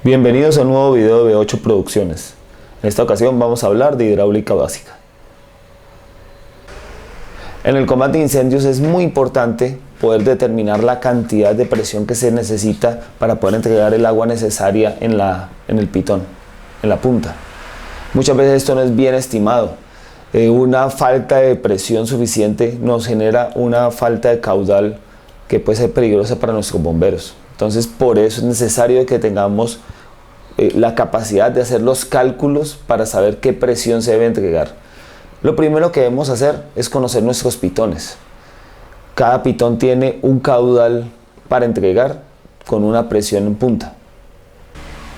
Bienvenidos a un nuevo video de B8 Producciones. En esta ocasión vamos a hablar de hidráulica básica. En el combate de incendios es muy importante poder determinar la cantidad de presión que se necesita para poder entregar el agua necesaria en el pitón, en la punta. Muchas veces esto no es bien estimado. Una falta de presión suficiente nos genera una falta de caudal que puede ser peligrosa para nuestros bomberos. Entonces, por eso es necesario que tengamos la capacidad de hacer los cálculos para saber qué presión se debe entregar. Lo primero que debemos hacer es conocer nuestros pitones. Cada pitón tiene un caudal para entregar con una presión en punta.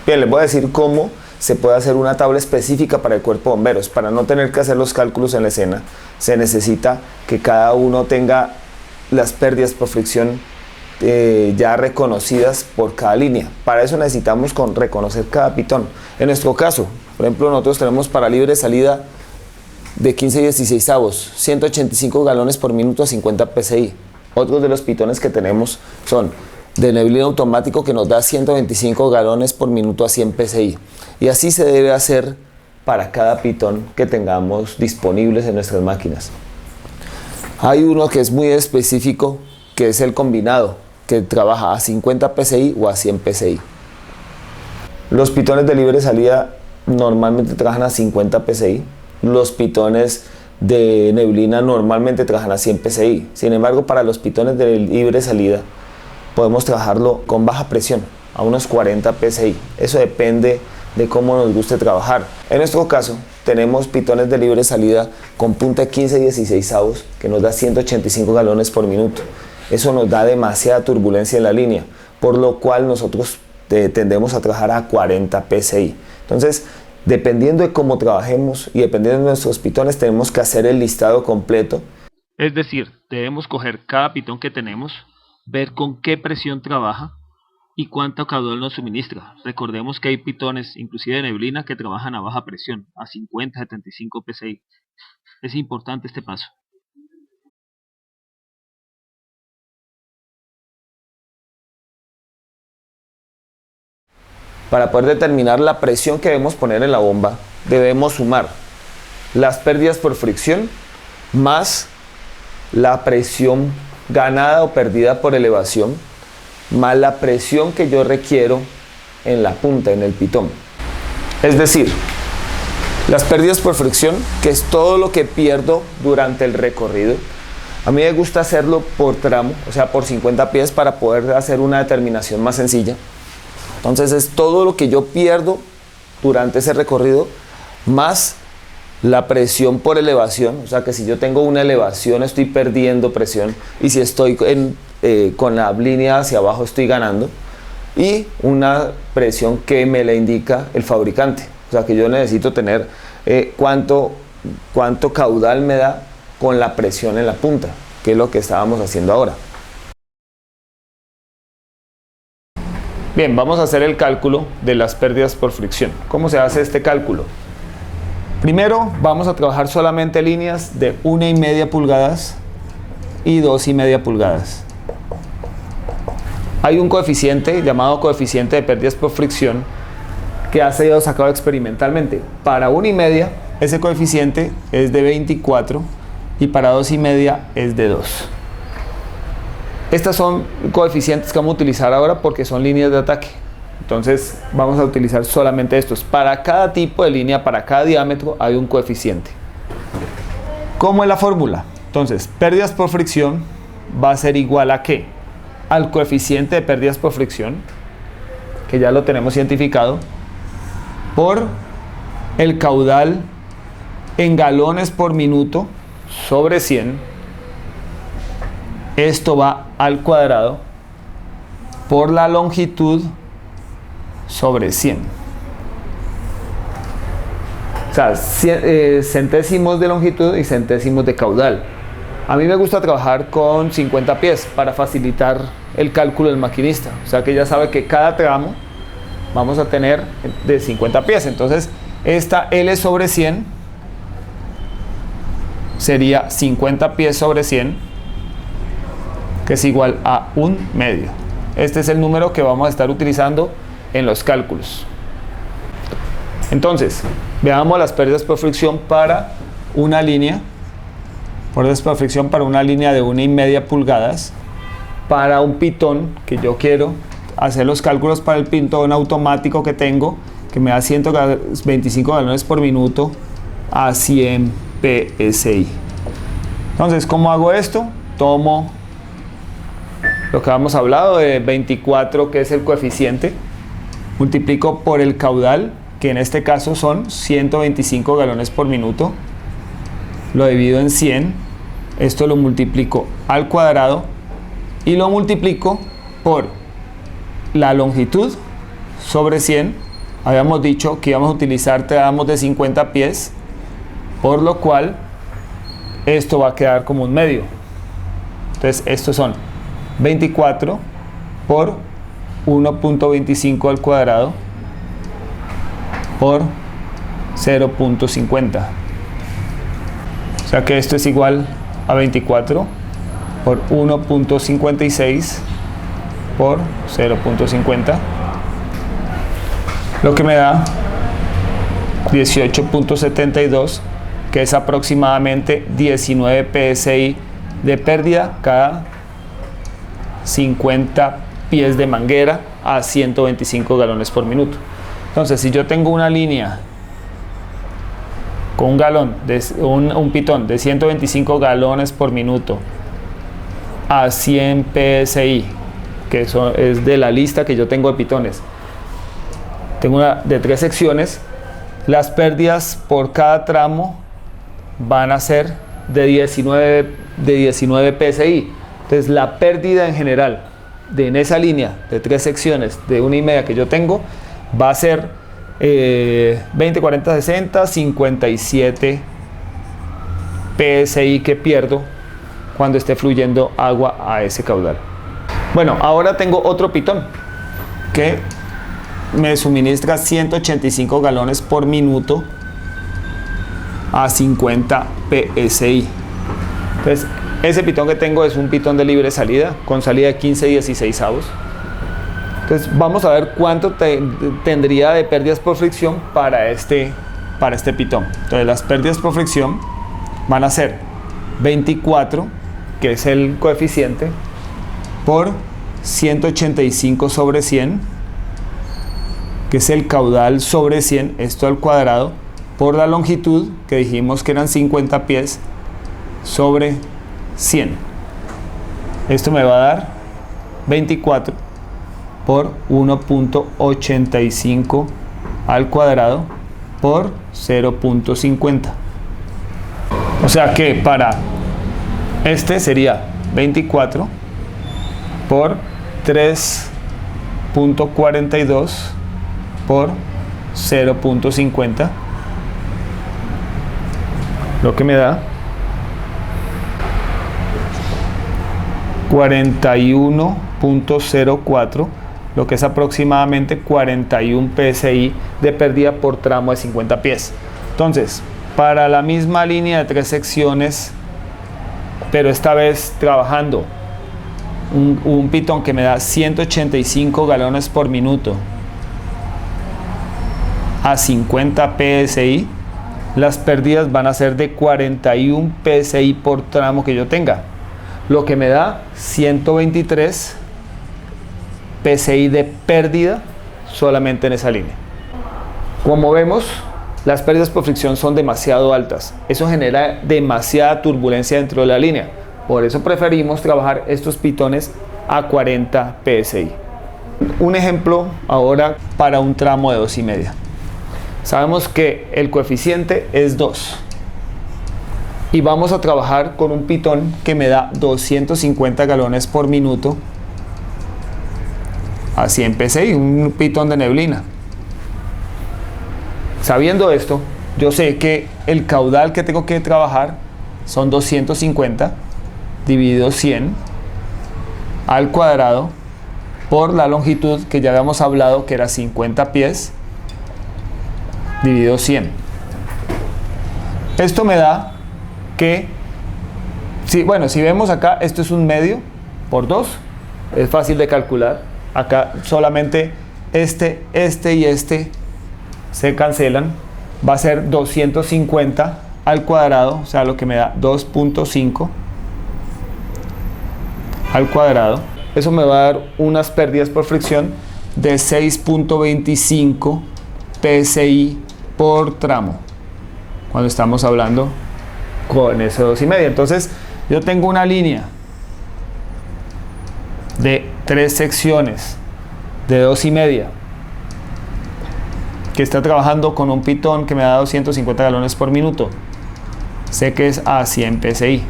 Bien, les voy a decir cómo se puede hacer una tabla específica para el cuerpo de bomberos. Para no tener que hacer los cálculos en la escena, se necesita que cada uno tenga las pérdidas por fricción ya reconocidas por cada línea. Para eso necesitamos reconocer cada pitón. En nuestro caso, por ejemplo, nosotros tenemos para libre salida de 15/16, 185 galones por minuto a 50 psi. Otros de los pitones que tenemos son de neblina automático, que nos da 125 galones por minuto a 100 psi. Y así se debe hacer para cada pitón que tengamos disponibles en nuestras máquinas. Hay uno que es muy específico, que es el combinado, que trabaja a 50 psi o a 100 psi. Los pitones de libre salida normalmente trabajan a 50 psi. Los pitones de neblina normalmente trabajan a 100 psi. Sin embargo, para los pitones de libre salida podemos trabajarlo con baja presión, a unos 40 psi. Eso depende de cómo nos guste trabajar. En nuestro caso, tenemos pitones de libre salida con punta 15/16, que nos da 185 galones por minuto. Eso nos da demasiada turbulencia en la línea, por lo cual nosotros tendemos a trabajar a 40 psi. Entonces, dependiendo de cómo trabajemos y dependiendo de nuestros pitones, tenemos que hacer el listado completo. Es decir, debemos coger cada pitón que tenemos, ver con qué presión trabaja y cuánto caudal nos suministra. Recordemos que hay pitones, inclusive de neblina, que trabajan a baja presión, a 50-75 psi. Es importante este paso. Para poder determinar la presión que debemos poner en la bomba, debemos sumar las pérdidas por fricción más la presión ganada o perdida por elevación, más la presión que yo requiero en la punta, en el pitón. Es decir, las pérdidas por fricción, que es todo lo que pierdo durante el recorrido. A mí me gusta hacerlo por tramo, o sea, por 50 pies, para poder hacer una determinación más sencilla. Entonces es todo lo que yo pierdo durante ese recorrido, más la presión por elevación. O sea que si yo tengo una elevación, estoy perdiendo presión, y si estoy con la línea hacia abajo, estoy ganando. Y una presión que me la indica el fabricante. O sea que yo necesito tener cuánto caudal me da con la presión en la punta, que es lo que estábamos haciendo ahora. Bien, vamos a hacer el cálculo de las pérdidas por fricción. ¿Cómo se hace este cálculo? Primero vamos a trabajar solamente líneas de 1,5 pulgadas y 2,5 pulgadas. Hay un coeficiente llamado coeficiente de pérdidas por fricción que ha sido sacado experimentalmente. Para 1,5 ese coeficiente es de 24 y para 2,5 es de 2. Estas son coeficientes que vamos a utilizar ahora porque son líneas de ataque. Entonces vamos a utilizar solamente estos. Para cada tipo de línea, para cada diámetro, hay un coeficiente. ¿Cómo es la fórmula? Entonces, pérdidas por fricción va a ser igual a ¿qué? Al coeficiente de pérdidas por fricción, que ya lo tenemos identificado, por el caudal en galones por minuto sobre 100. Esto va al cuadrado por la longitud sobre 100. O sea, centésimos de longitud y centésimos de caudal. A mí me gusta trabajar con 50 pies para facilitar el cálculo del maquinista. O sea que ya sabe que cada tramo vamos a tener de 50 pies. Entonces, esta L sobre 100 sería 50 pies sobre 100, que es igual a 1/2. Este es el número que vamos a estar utilizando en los cálculos. Entonces, veamos las pérdidas por fricción para una línea. Pérdidas por fricción para una línea de 1,5 pulgadas. Para un pitón que yo quiero hacer los cálculos para el pitón automático que tengo, que me da 125 galones por minuto a 100 PSI. Entonces, ¿cómo hago esto? Tomo lo que habíamos hablado de 24, que es el coeficiente, multiplico por el caudal, que en este caso son 125 galones por minuto, lo divido en 100, esto lo multiplico al cuadrado y lo multiplico por la longitud sobre 100. Habíamos dicho que íbamos a utilizar tramos de 50 pies, por lo cual esto va a quedar como un medio. Entonces estos son 24 por 1.25 al cuadrado por 0.50. O sea que esto es igual a 24 por 1.56 por 0.50, lo que me da 18.72, que es aproximadamente 19 PSI de pérdida cada 50 pies de manguera a 125 galones por minuto. Entonces, si yo tengo una línea con un pitón de 125 galones por minuto a 100 PSI, que eso es de la lista que yo tengo de pitones, tengo una de 3 secciones, las pérdidas por cada tramo van a ser de 19 PSI. Entonces la pérdida en general en esa línea de 3 secciones de 1,5 que yo tengo va a ser 20, 40, 60, 57 PSI que pierdo cuando esté fluyendo agua a ese caudal. Bueno, ahora tengo otro pitón que me suministra 185 galones por minuto a 50 PSI. Entonces, ese pitón que tengo es un pitón de libre salida, con salida de 15/16. Entonces, vamos a ver cuánto tendría de pérdidas por fricción para este pitón. Entonces, las pérdidas por fricción van a ser 24, que es el coeficiente, por 185 sobre 100, que es el caudal sobre 100, esto al cuadrado, por la longitud, que dijimos que eran 50 pies, sobre 100. Esto me va a dar 24 por 1.85 al cuadrado por 0.50. O sea que para este sería 24 por 3.42 por 0.50, lo que me da 41.04, lo que es aproximadamente 41 PSI de pérdida por tramo de 50 pies. Entonces, para la misma línea de 3 secciones, pero esta vez trabajando un pitón que me da 185 galones por minuto a 50 PSI, las pérdidas van a ser de 41 PSI por tramo que yo tenga, lo que me da 123 PSI de pérdida solamente en esa línea. Como vemos, las pérdidas por fricción son demasiado altas. Eso genera demasiada turbulencia dentro de la línea. Por eso preferimos trabajar estos pitones a 40 PSI. Un ejemplo ahora para un tramo de 2,5. Sabemos que el coeficiente es 2. Y vamos a trabajar con un pitón que me da 250 galones por minuto a 100 PSI, un pitón de neblina. Sabiendo esto, yo sé que el caudal que tengo que trabajar son 250 dividido 100 al cuadrado por la longitud que ya habíamos hablado que era 50 pies dividido 100. Esto me da que, si vemos acá, esto es un medio por 2, es fácil de calcular. Acá solamente este y este se cancelan, va a ser 250 al cuadrado, o sea, lo que me da 2.5 al cuadrado. Eso me va a dar unas pérdidas por fricción de 6.25 PSI por tramo, cuando estamos hablando con ese 2,5. Entonces, yo tengo una línea de 3 secciones de 2,5 que está trabajando con un pitón que me da 250 galones por minuto. Sé que es a 100 PSI.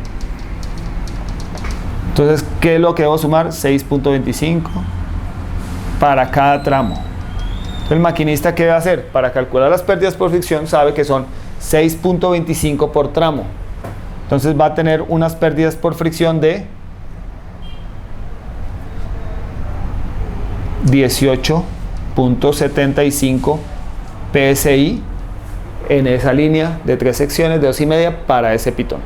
Entonces, ¿qué es lo que debo sumar? 6.25 para cada tramo. Entonces, el maquinista, ¿qué debe hacer? Para calcular las pérdidas por fricción, sabe que son 6.25 por tramo. Entonces, va a tener unas pérdidas por fricción de 18.75 PSI en esa línea de 3 secciones de 2,5 para ese pitón.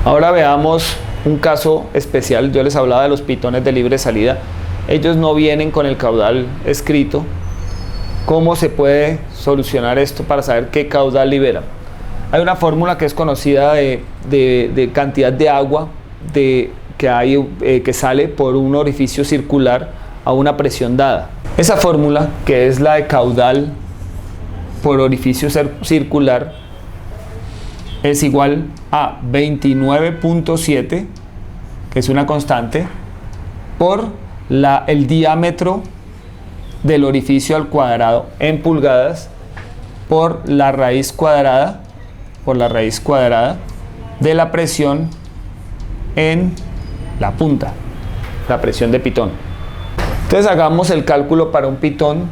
Ahora veamos un caso especial. Yo les hablaba de los pitones de libre salida. Ellos no vienen con el caudal escrito. ¿Cómo se puede solucionar esto para saber qué caudal libera? Hay una fórmula que es conocida de cantidad de agua que sale por un orificio circular a una presión dada. Esa fórmula, que es la de caudal por orificio circular, es igual a 29.7, que es una constante, por el diámetro del orificio al cuadrado en pulgadas, por la raíz cuadrada de la presión en la punta, la presión de pitón. Entonces hagamos el cálculo para un pitón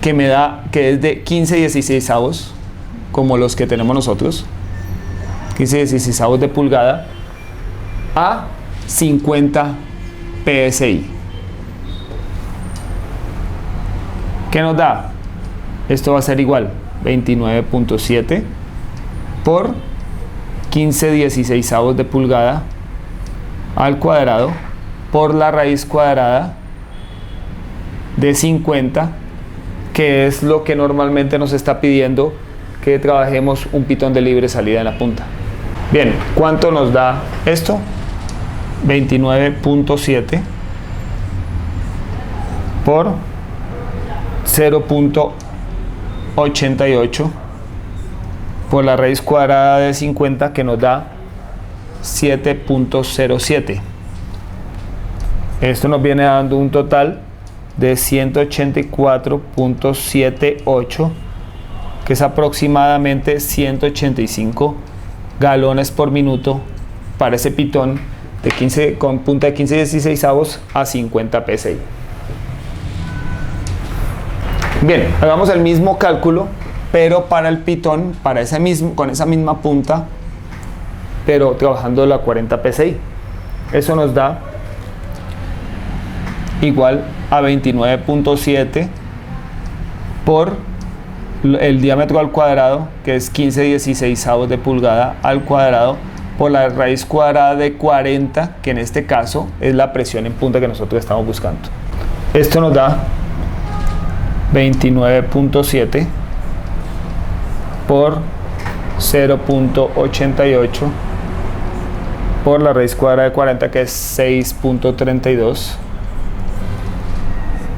que es de 15/16, como los que tenemos nosotros, 15/16 de pulgada a 50 PSI. ¿Qué nos da? Esto va a ser igual 29.7 por 15/16 de pulgada al cuadrado por la raíz cuadrada de 50, que es lo que normalmente nos está pidiendo que trabajemos un pitón de libre salida en la punta. Bien, ¿cuánto nos da esto? 29.7 por 0.88 por la raíz cuadrada de 50, que nos da 7.07. Esto nos viene dando un total de 184.78, que es aproximadamente 185 galones por minuto para ese pitón con punta de 15/16 a 50 PSI. Bien, hagamos el mismo cálculo, pero para el pitón, con esa misma punta, pero trabajando a 40 PSI. Eso nos da igual a 29.7 por el diámetro al cuadrado, que es 15/16 de pulgada al cuadrado, por la raíz cuadrada de 40, que en este caso es la presión en punta que nosotros estamos buscando. Esto nos da 29.7 por 0.88 por la raíz cuadrada de 40, que es 6.32,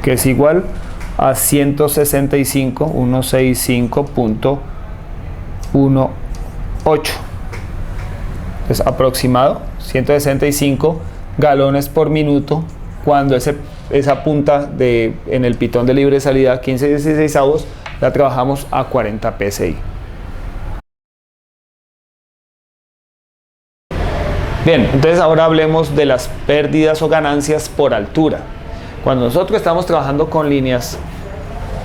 que es igual a 165.18. Es aproximado 165 galones por minuto cuando esa punta en el pitón de libre salida 15/16 la trabajamos a 40 PSI. Bien, entonces ahora hablemos de las pérdidas o ganancias por altura. Cuando nosotros estamos trabajando con líneas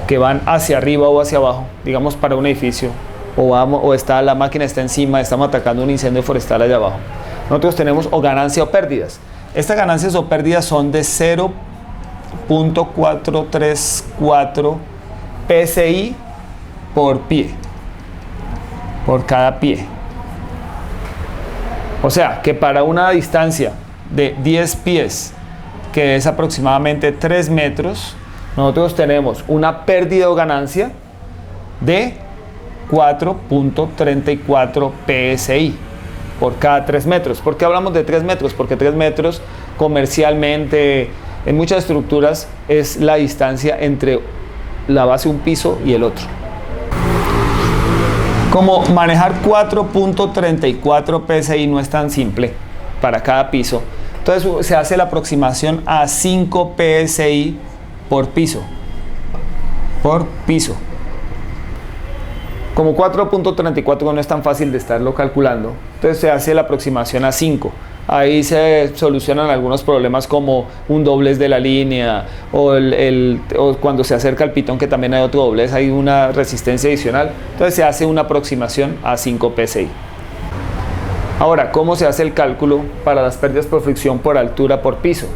que van hacia arriba o hacia abajo, digamos para un edificio, la máquina está encima, estamos atacando un incendio forestal allá abajo, nosotros tenemos o ganancia o pérdidas. Estas ganancias o pérdidas son de 0.434 PSI por pie, por cada pie. O sea que para una distancia de 10 pies, que es aproximadamente 3 metros, nosotros tenemos una pérdida o ganancia de 4.34 PSI por cada 3 metros. ¿Por qué hablamos de 3 metros? Porque 3 metros comercialmente en muchas estructuras es la distancia entre la base de un piso y el otro. Como manejar 4.34 PSI no es tan simple para cada piso, entonces se hace la aproximación a 5 PSI por piso. Como 4.34 no es tan fácil de estarlo calculando, entonces se hace la aproximación a 5. Ahí se solucionan algunos problemas como un doblez de la línea o cuando se acerca al pitón, que también hay otro doblez, hay una resistencia adicional. Entonces se hace una aproximación a 5 PSI. Ahora, ¿cómo se hace el cálculo para las pérdidas por fricción por altura por piso?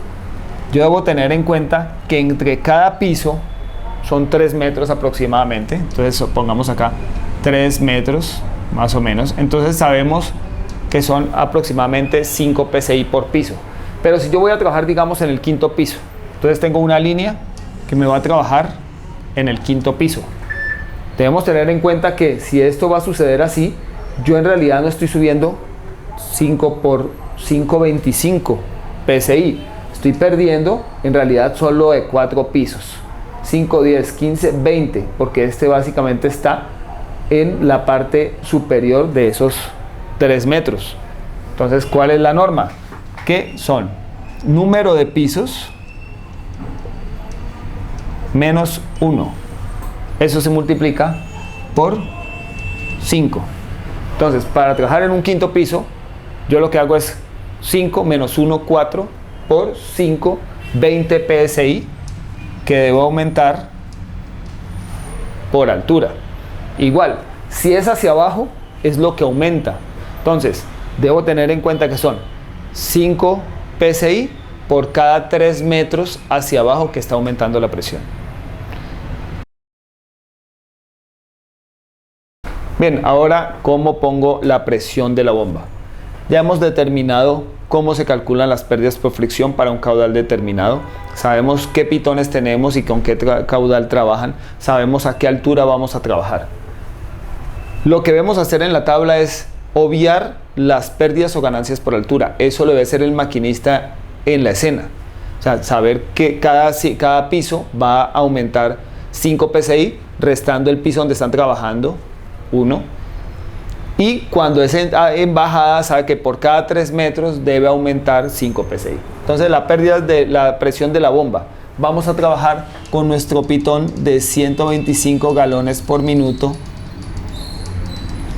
Yo debo tener en cuenta que entre cada piso son 3 metros aproximadamente. Entonces pongamos acá 3 metros más o menos. Entonces sabemos que son aproximadamente 5 PSI por piso. Pero si yo voy a trabajar, digamos, en el quinto piso, entonces tengo una línea que me va a trabajar en el quinto piso. Debemos tener en cuenta que si esto va a suceder así, yo en realidad no estoy subiendo 5 por 5.25 PSI. Estoy perdiendo en realidad solo de 4 pisos. 5, 10, 15, 20, porque este básicamente está en la parte superior de esos 3 metros. Entonces, ¿cuál es la norma? Que son número de pisos menos 1. Eso se multiplica por 5. Entonces, para trabajar en un quinto piso, yo lo que hago es 5 menos 1, 4 por 5, 20 PSI, que debo aumentar por altura. Igual, si es hacia abajo, es lo que aumenta. Entonces, debo tener en cuenta que son 5 PSI por cada 3 metros hacia abajo que está aumentando la presión. Bien, ahora, ¿cómo pongo la presión de la bomba? Ya hemos determinado cómo se calculan las pérdidas por fricción para un caudal determinado. Sabemos qué pitones tenemos y con qué caudal trabajan. Sabemos a qué altura vamos a trabajar. Lo que debemos hacer en la tabla es obviar las pérdidas o ganancias por altura. Eso lo debe hacer el maquinista en la escena. O sea, saber que cada piso va a aumentar 5 PSI, restando el piso donde están trabajando 1. Y cuando es en bajada, sabe que por cada 3 metros debe aumentar 5 PSI. Entonces, la pérdida de la presión de la bomba. Vamos a trabajar con nuestro pitón de 125 galones por minuto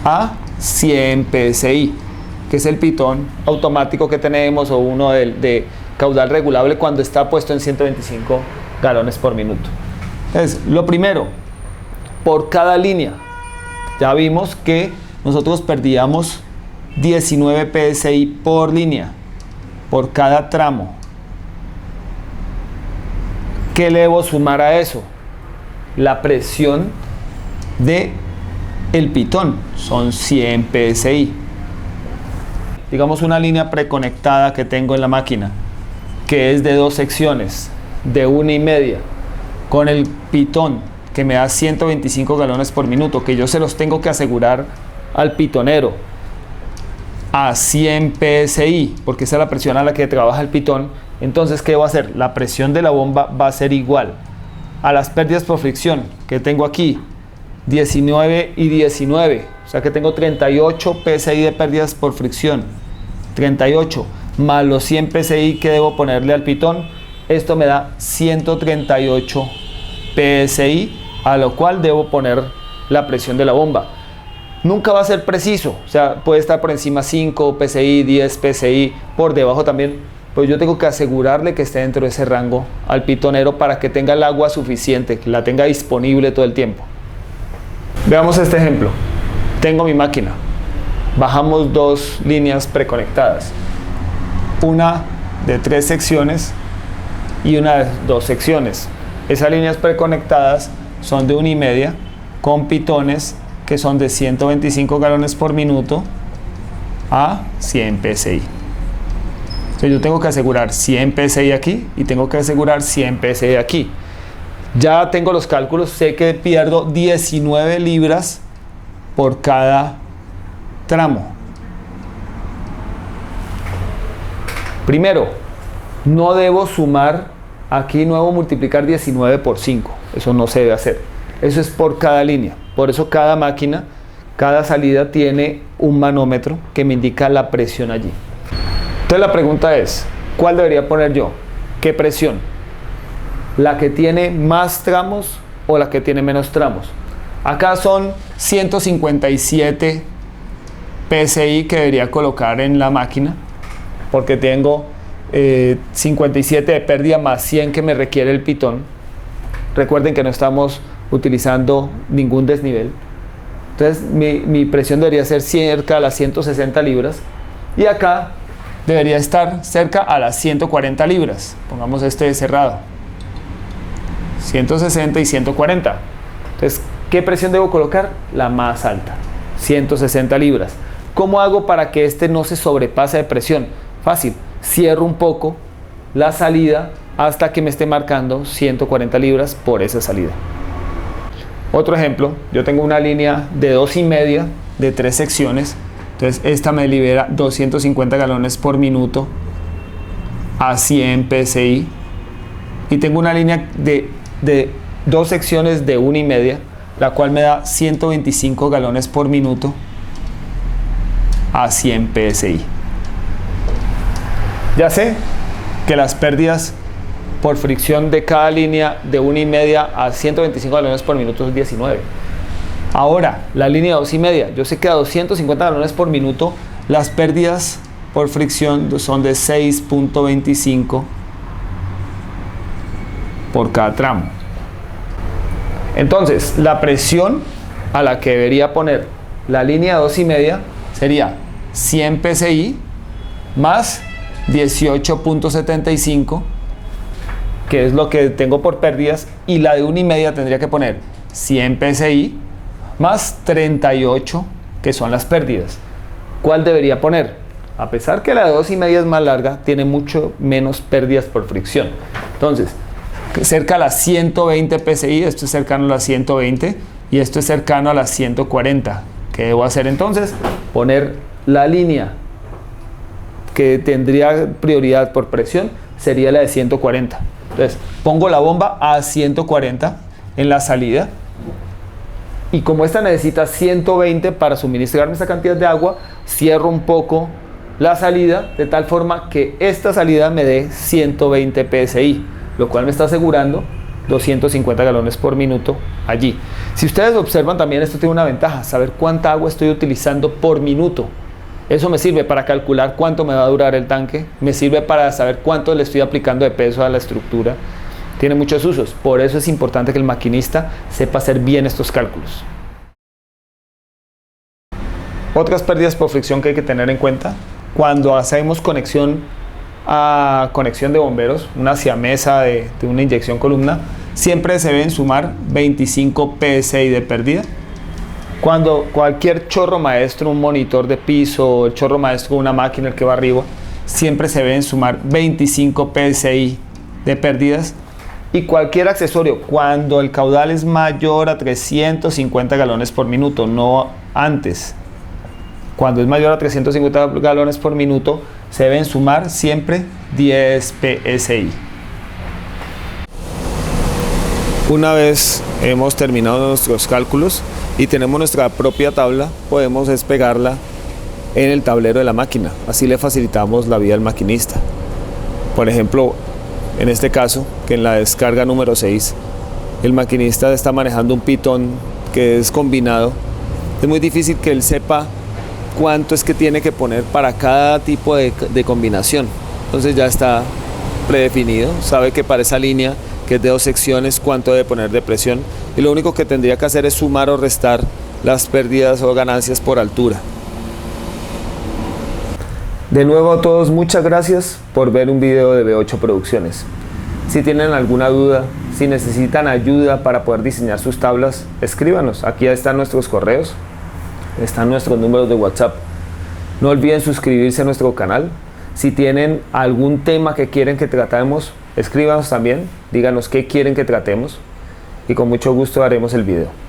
a 100 PSI, que es el pitón automático que tenemos, o uno de caudal regulable cuando está puesto en 125 galones por minuto. Entonces, lo primero, por cada línea, ya vimos que nosotros perdíamos 19 PSI por línea, por cada tramo. ¿Qué le debo sumar a eso? La presión de el pitón, son 100 PSI. Digamos una línea preconectada que tengo en la máquina, que es de 2 secciones, de 1,5, con el pitón que me da 125 galones por minuto, que yo se los tengo que asegurar al pitonero a 100 PSI, porque esa es la presión a la que trabaja el pitón. Entonces, ¿qué va a hacer? La presión de la bomba va a ser igual a las pérdidas por fricción que tengo aquí, 19 y 19, o sea que tengo 38 PSI de pérdidas por fricción, 38 más los 100 PSI que debo ponerle al pitón. Esto me da 138 PSI, a lo cual debo poner la presión de la bomba. Nunca va a ser preciso, o sea, puede estar por encima 5 PSI, 10 PSI, por debajo también, pues yo tengo que asegurarle que esté dentro de ese rango al pitonero para que tenga el agua suficiente, que la tenga disponible todo el tiempo. Veamos este ejemplo. Tengo mi máquina, bajamos 2 líneas preconectadas, una de 3 secciones y una de 2 secciones. Esas líneas preconectadas son de 1,5 con pitones que son de 125 galones por minuto a 100 PSI. Entonces yo tengo que asegurar 100 PSI aquí y tengo que asegurar 100 PSI aquí. Ya tengo los cálculos, sé que pierdo 19 libras por cada tramo. Primero, no debo sumar, aquí no debo multiplicar 19 por 5, eso no se debe hacer. Eso es por cada línea, por eso cada máquina, cada salida tiene un manómetro que me indica la presión allí. Entonces la pregunta es, ¿cuál debería poner yo? ¿Qué presión? ¿La que tiene más tramos o la que tiene menos tramos? Acá son 157 PSI que debería colocar en la máquina, porque tengo 57 de pérdida más 100 que me requiere el pitón. Recuerden que no estamos utilizando ningún desnivel. Entonces mi presión debería ser cerca a las 160 libras y acá debería estar cerca a las 140 libras. Pongamos este cerrado. 160 y 140. Entonces, ¿qué presión debo colocar? La más alta, 160 libras. ¿Cómo hago para que este no se sobrepase de presión? Fácil, cierro un poco la salida hasta que me esté marcando 140 libras por esa salida. Otro ejemplo, yo tengo una línea de 2,5 de 3 secciones. Entonces esta me libera 250 galones por minuto a 100 PSI. Y tengo una línea de 2 secciones de 1,5, la cual me da 125 galones por minuto a 100 PSI. Ya sé que las pérdidas por fricción de cada línea de 1,5 a 125 galones por minuto es 19. Ahora, la línea de 2,5, yo sé que a 250 galones por minuto las pérdidas por fricción son de 6.25 por cada tramo. Entonces, la presión a la que debería poner la línea de 2,5 sería 100 PSI más 18.75, que es lo que tengo por pérdidas, y la de 1,5 tendría que poner 100 PSI más 38, que son las pérdidas. ¿Cuál debería poner? A pesar que la de 2,5 es más larga, tiene mucho menos pérdidas por fricción. Entonces, cerca a las 120 PSI, esto es cercano a las 120 y esto es cercano a las 140. ¿Qué debo hacer entonces? Poner la línea que tendría prioridad por presión, sería la de 140. Entonces, pongo la bomba a 140 en la salida. Y como esta necesita 120 para suministrarme esta cantidad de agua, cierro un poco la salida de tal forma que esta salida me dé 120 PSI, lo cual me está asegurando 250 galones por minuto allí. Si ustedes observan también, esto tiene una ventaja, saber cuánta agua estoy utilizando por minuto. Eso me sirve para calcular cuánto me va a durar el tanque, me sirve para saber cuánto le estoy aplicando de peso a la estructura. Tiene muchos usos, por eso es importante que el maquinista sepa hacer bien estos cálculos. Otras pérdidas por fricción que hay que tener en cuenta: cuando hacemos conexión de bomberos, una siamesa de una inyección columna, siempre se deben sumar 25 PSI de pérdida. Cuando cualquier chorro maestro, un monitor de piso, el chorro maestro, una máquina, el que va arriba, siempre se deben sumar 25 PSI de pérdidas. Y cualquier accesorio, cuando el caudal es mayor a 350 galones por minuto, no antes. Cuando es mayor a 350 galones por minuto, se deben sumar siempre 10 PSI. Una vez hemos terminado nuestros cálculos y tenemos nuestra propia tabla, podemos despegarla en el tablero de la máquina. Así le facilitamos la vida al maquinista. Por ejemplo, en este caso, que en la descarga número 6, el maquinista está manejando un pitón que es combinado. Es muy difícil que él sepa cuánto es que tiene que poner para cada tipo de combinación. Entonces ya está predefinido, sabe que para esa línea que es de 2 secciones cuánto debe poner de presión, y lo único que tendría que hacer es sumar o restar las pérdidas o ganancias por altura. De nuevo a todos, muchas gracias por ver un video de B8 Producciones. Si tienen alguna duda, si necesitan ayuda para poder diseñar sus tablas, escríbanos. Aquí están nuestros correos, están nuestros números de WhatsApp. No olviden suscribirse a nuestro canal Si tienen algún tema que quieren que tratemos, escríbanos también, díganos qué quieren que tratemos y con mucho gusto haremos el video.